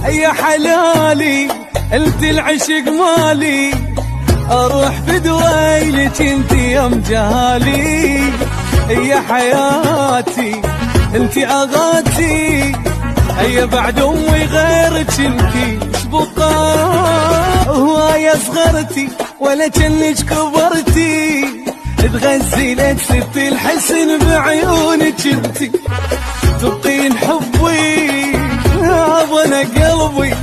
يا حلالي انت العشق مالي، اروح بدويلك انت يا مجالي. يا حياتي انت اغاتي، هيا بعد امي غيرك انتي شبقى. هواية صغرتي ولا جنك كبرتي، تغزي لك ست الحسن بعيونك انتي. تبقين حبي انا قلبي،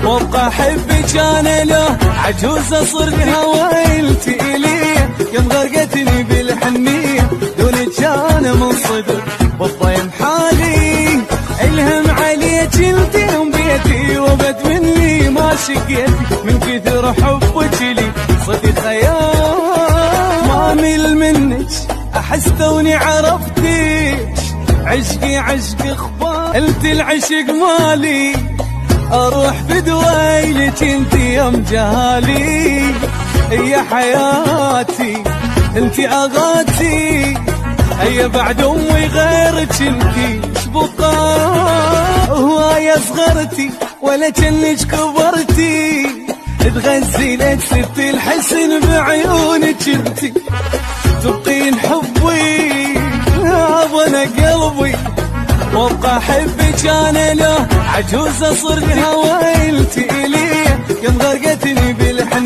وابقى احبك انا له عجوزة صرت هوايلتي اليه. يا مغرقتني بالحنية دونك انا منصدر بالضيم حالي. الهم عليك انتي ام بيتي وبد مني ما شقيتي، من كثر حبك لي صدق خيال. ما مل منك احس توني عرفتك، عشقي عشق اخبار انت العشق مالي، اروح بدويلك انتي يا مجالي. يا حياتي انتي اغاتي، هيا بعد امي غيرك انتي شبقى. هواية صغرتي ولا جنك كبرتي، تغزي لك ست الحسن بعيونك انتي. تبقين حبي انا قلبي، وابقى احبك انا له عجوزة صرت هوايلتي اليه. يا مغرقتني بالحنية